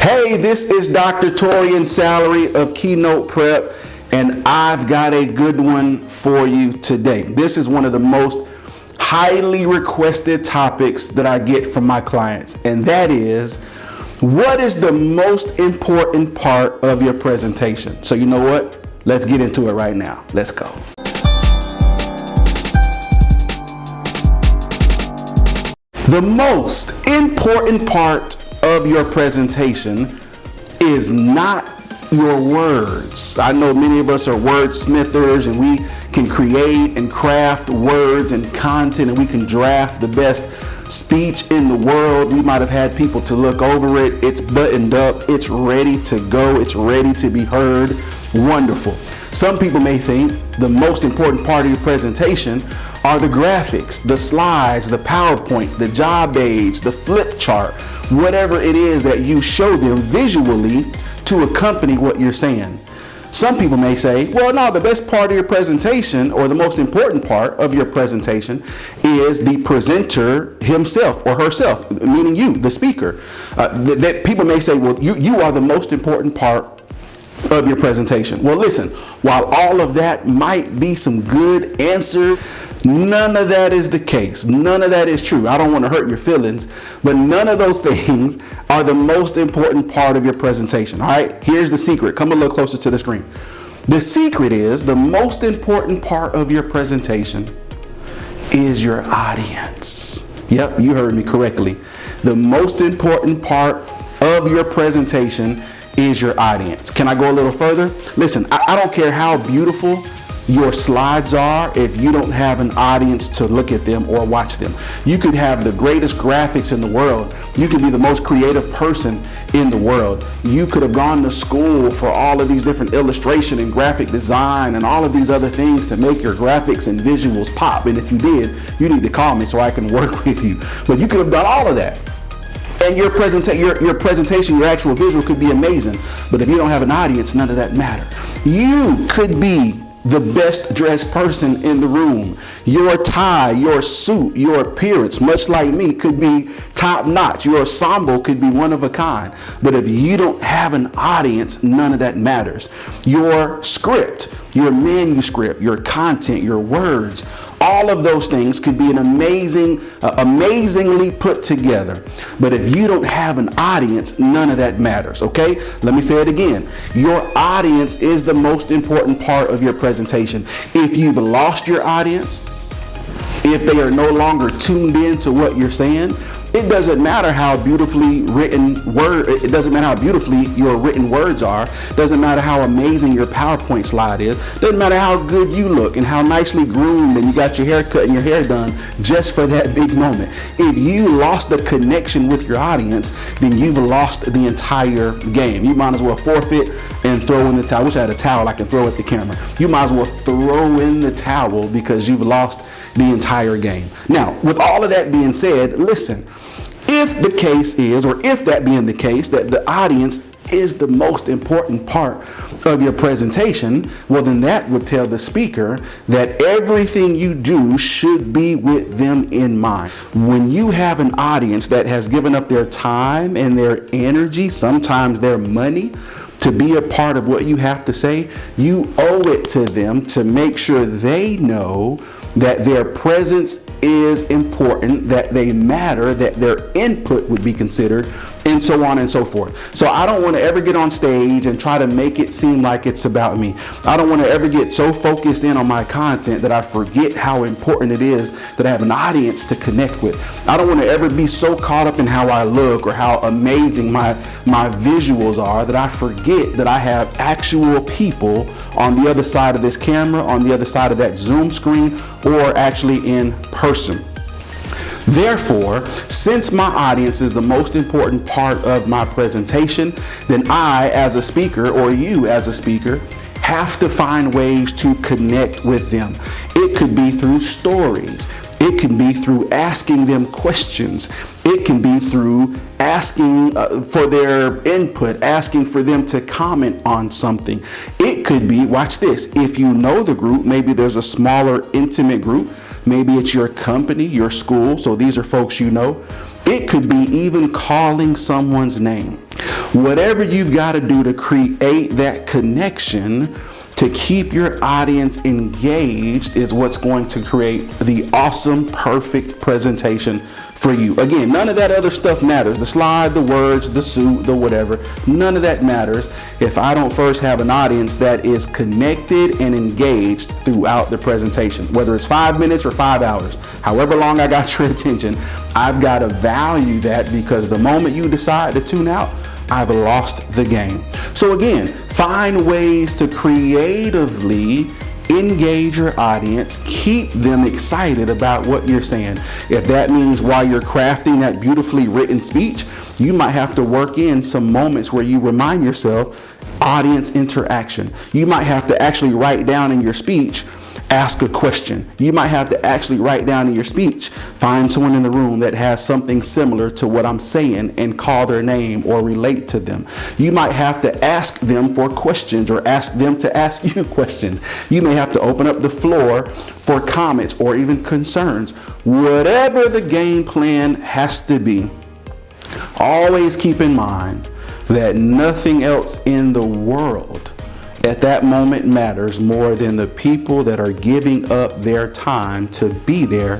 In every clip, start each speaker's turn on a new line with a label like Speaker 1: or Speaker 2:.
Speaker 1: Hey, this is Dr. Torian Salary of Keynote Prep, and I've got a good one for you today. This is one of the most highly requested topics that I get from my clients, and that is, what is the most important part of your presentation? So you know what? Let's get into it right now. Let's go. The most important part of your presentation is not your words. I know many of us are wordsmithers, and we can create and craft words and content, and we can draft the best speech in the world. We might have had people to look over it. It's buttoned up. It's ready to go. It's ready to be heard. Wonderful. Some people may think the most important part of your presentation are the graphics, the slides, the PowerPoint, the job aids, the flip chart, whatever it is that you show them visually to accompany what you're saying. Some people may say, well, no, the best part of your presentation, or the most important part of your presentation, is the presenter himself or herself, meaning you, the speaker. That people may say, well, you are the most important part of your presentation. Well, listen, while all of that might be some good answer, none of that is the case. None of that is true. I don't want to hurt your feelings, but none of those things are the most important part of your presentation. All right, here's the secret. Come a little closer to the screen. The secret is the most important part of your presentation is your audience. Yep, you heard me correctly. The most important part of your presentation is your audience. Can I go a little further? Listen, I don't care how beautiful your slides are if you don't have an audience to look at them or watch them. You could have the greatest graphics in the world. You could be the most creative person in the world. You could have gone to school for all of these different illustration and graphic design and all of these other things to make your graphics and visuals pop. And if you did, you need to call me so I can work with you. But you could have done all of that. And your presentation, your actual visual could be amazing. But if you don't have an audience, none of that matters. You could be the best dressed person in the room. Your tie, your suit, your appearance, much like me, could be top notch. Your ensemble could be one of a kind. But if you don't have an audience, none of that matters. Your script, your manuscript, your content, your words, all of those things could be an amazingly put together. But if you don't have an audience, none of that matters, okay? Let me say it again. Your audience is the most important part of your presentation. If you've lost your audience, if they are no longer tuned in to what you're saying, it doesn't matter how beautifully it doesn't matter how beautifully your written words are. Doesn't matter how amazing your PowerPoint slide is. Doesn't matter how good you look and how nicely groomed and you got your hair cut and your hair done just for that big moment. If you lost the connection with your audience, then you've lost the entire game. You might as well forfeit and throw in the towel. I wish I had a towel I can throw at the camera. You might as well throw in the towel because you've lost the entire game. Now, with all of that being said, listen, if the case is, or if that being the case, that the audience is the most important part of your presentation, well, then that would tell the speaker that everything you do should be with them in mind. When you have an audience that has given up their time and their energy, sometimes their money, to be a part of what you have to say, you owe it to them to make sure they know that their presence is important, that they matter, that their input would be considered, and so on and so forth. So I don't want to ever get on stage and try to make it seem like it's about me. I don't want to ever get so focused in on my content that I forget how important it is that I have an audience to connect with. I don't want to ever be so caught up in how I look or how amazing my visuals are that I forget that I have actual people on the other side of this camera, on the other side of that Zoom screen, or actually in person. Therefore, since my audience is the most important part of my presentation, then I, as a speaker, or you as a speaker, have to find ways to connect with them. It could be through stories. It can be through asking them questions. It can be through asking for their input, asking for them to comment on something. It could be, watch this, if you know the group, maybe there's a smaller, intimate group. Maybe it's your company, your school, so these are folks you know. It could be even calling someone's name. Whatever you've got to do to create that connection to keep your audience engaged is what's going to create the awesome, perfect presentation for you. Again, none of that other stuff matters. The slide, the words, the suit, the whatever, none of that matters if I don't first have an audience that is connected and engaged throughout the presentation. Whether it's 5 minutes or 5 hours, however long I got your attention, I've got to value that, because the moment you decide to tune out, I've lost the game. So again, find ways to creatively engage your audience, keep them excited about what you're saying. If that means while you're crafting that beautifully written speech, you might have to work in some moments where you remind yourself audience interaction. You might have to actually write down in your speech, ask a question. You might have to actually write down in your speech, find someone in the room that has something similar to what I'm saying and call their name or relate to them. You might have to ask them for questions or ask them to ask you questions. You may have to open up the floor for comments or even concerns. Whatever the game plan has to be, always keep in mind that nothing else in the world at that moment matters more than the people that are giving up their time to be there,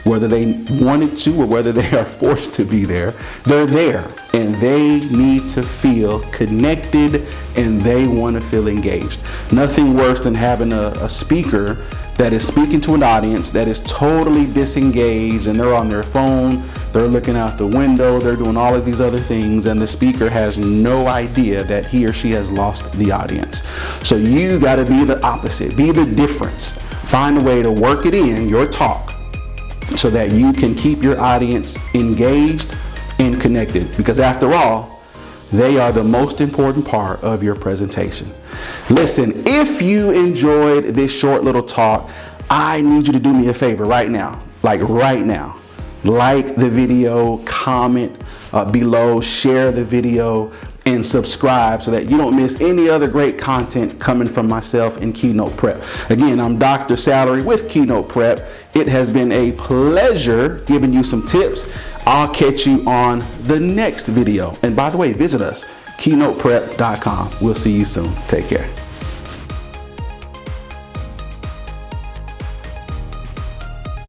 Speaker 1: whether they wanted to or whether they are forced to be there. They're there and they need to feel connected and they want to feel engaged. Nothing worse than having a speaker that is speaking to an audience that is totally disengaged and they're on their phone, they're looking out the window, they're doing all of these other things, and the speaker has no idea that he or she has lost the audience. So you got to be the opposite, be the difference. Find a way to work it in your talk so that you can keep your audience engaged and connected, because after all, they are the most important part of your presentation. Listen, if you enjoyed this short little talk, I need you to do me a favor right now, like the video, comment below, share the video, and subscribe so that you don't miss any other great content coming from myself in Keynote Prep. Again, I'm Dr. Salary with Keynote Prep. It has been a pleasure giving you some tips. I'll catch you on the next video. And by the way, visit us, keynoteprep.com. We'll see you soon. Take care.